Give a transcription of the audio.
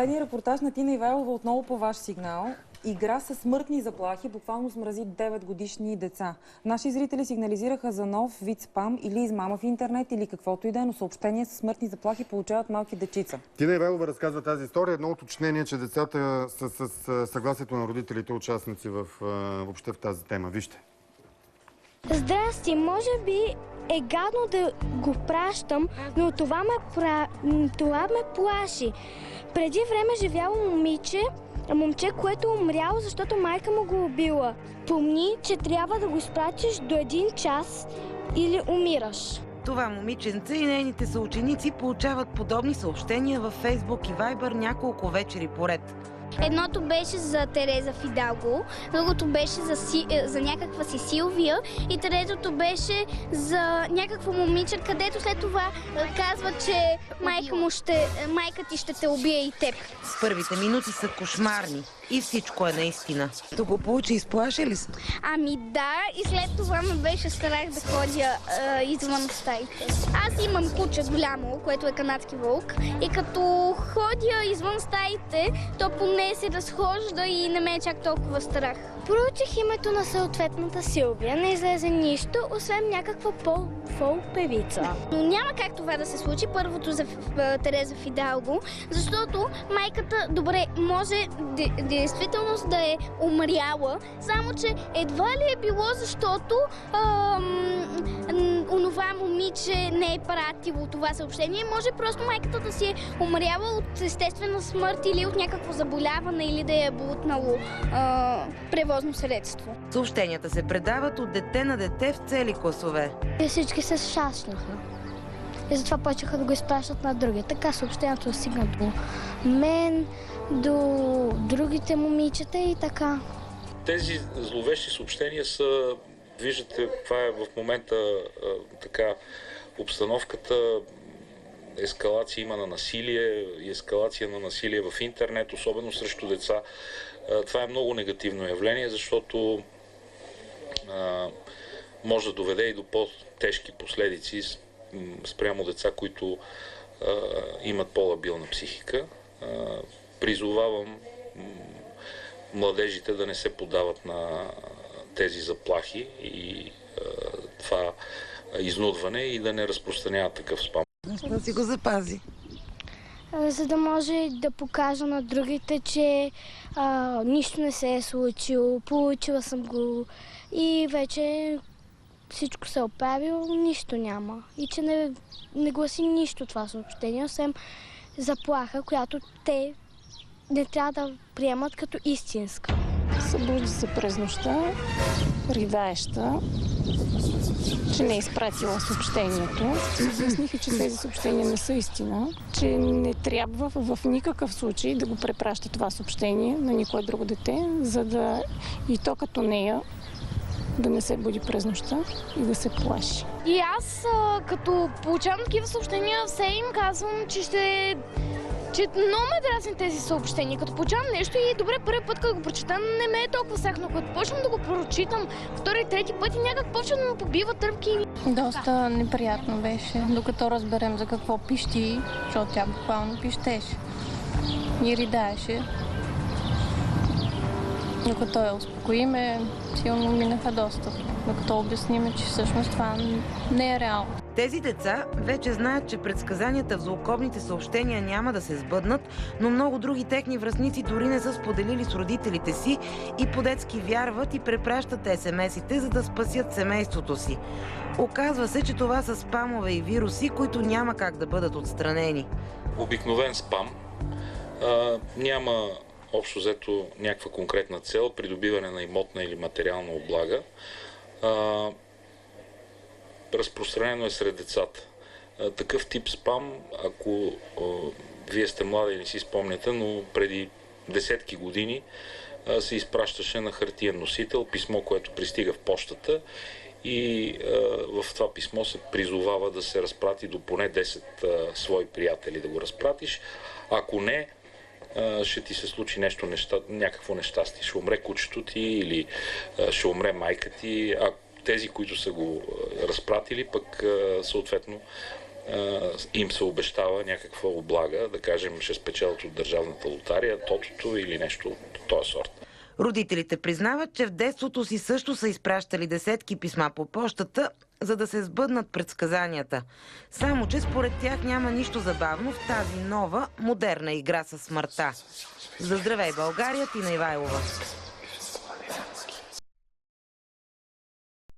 Един репортаж на Тина Ивайлова отново по ваш сигнал. Игра със смъртни заплахи буквално смрази 9-годишни деца. Наши зрители сигнализираха за нов вид спам или измама в интернет или каквото и да е, но съобщения със смъртни заплахи получават малки дечица. Тина Ивайлова разказва тази история. Едно уточнение, че децата са с съгласието на родителите, участници въобще в тази тема. Вижте. Здрасти, може би е гадно да го пращам, но това ме плаши. Преди време живяло момче, което е умряло, защото майка му го убила. Помни, че трябва да го изпратиш до 1 час или умираш. Това момиченце и нейните съученици получават подобни съобщения във Фейсбук и Вайбър няколко вечери поред. Едното беше за Тереза Фидалго, другото беше за някаква си Силвия и третото беше за някакво момиче, където след това казва, че майка ти ще те убие и теб. С първите минути са кошмарни и всичко е наистина. То го получи, изплаши ли се? Ами да, и след това ме беше страх да ходя извън стаите. Аз имам куче голямо, което е канадски вълк, и като ходя извън стаите, то поне се разхожда и не ме е чак толкова страх. Проучих името на съответната Силвия, не излезе нищо, освен някаква фолк певица. Но няма как това да се случи, първото за Тереза Фидалго, защото майката, добре, може действително да е умряла, само че едва ли е било, защото онова момиче не е пратило това съобщение. Може просто майката да си е умряла от естествена смърт или от някакво заболяване, или да е бутнало превозно средство. Съобщенията се предават от дете на дете в цели класове. И всички се шашнаха. И затова почнаха да го изпращат на други. Така съобщението стигна до мен, до другите момичета и така. Тези зловещи съобщения са, виждате, това е в момента така обстановката, ескалация има на насилие, ескалация на насилие в интернет, особено срещу деца. Това е много негативно явление, защото може да доведе и до по-тежки последици спрямо деца, които имат по-лабилна психика. Призовавам младежите да не се подават на тези заплахи и това изнудване и да не разпространяват такъв спам. Да си го запази. За да може да покажа на другите, че нищо не се е случило, получила съм го и вече всичко се е оправило, нищо няма. И че не гласи нищо това съобщение, освен заплаха, която те не трябва да приемат като истинска. Събужда се през нощта, ридаеща, че не е изпратила съобщението. Обясниха, че тези съобщения не са истина, че не трябва в никакъв случай да го препраща това съобщение на никое друго дете, за да и то като нея да не се буди през нощта и да се плаши. И аз, като получавам такива съобщения, все им казвам, че много ме дразни тези съобщения. Като получавам нещо и добре, първи път, като го прочитам, не ме е толкова страх, но като почвам да го прочитам втори, трети път и някак почвам да ме побива тръпки. Доста неприятно беше, докато разберем за какво пищи, защото тя буквално пищеше и ридаеше. Докато я успокоиме, силно минаха доста, докато обясниме, че всъщност това не е реално. Тези деца вече знаят, че предсказанията в злокобните съобщения няма да се сбъднат, но много други техни връстници дори не са споделили с родителите си и по-детски вярват и препращат SMS-ите, за да спасят семейството си. Оказва се, че това са спамове и вируси, които няма как да бъдат отстранени. Обикновен спам няма общо взето някаква конкретна цел, придобиване на имотна или материална облага. Разпространено е сред децата. Такъв тип спам, ако вие сте млада и не си спомняте, но преди десетки години се изпращаше на хартиен носител писмо, което пристига в пощата и в това писмо се призовава да се разпрати до поне 10 свои приятели да го разпратиш. Ако не, ще ти се случи някакво нещастие. Ще умре кучето ти или ще умре майка ти. А тези, които са го разпратили, пък съответно им се обещава някаква облага, да кажем, ще спечелят от държавната лотария, тотото или нещо от този сорт. Родителите признават, че в детството си също са изпращали десетки писма по пощата, за да се сбъднат предсказанията. Само че според тях няма нищо забавно в тази нова, модерна игра със смъртта. За Здравей, България, Тина Ивайлова.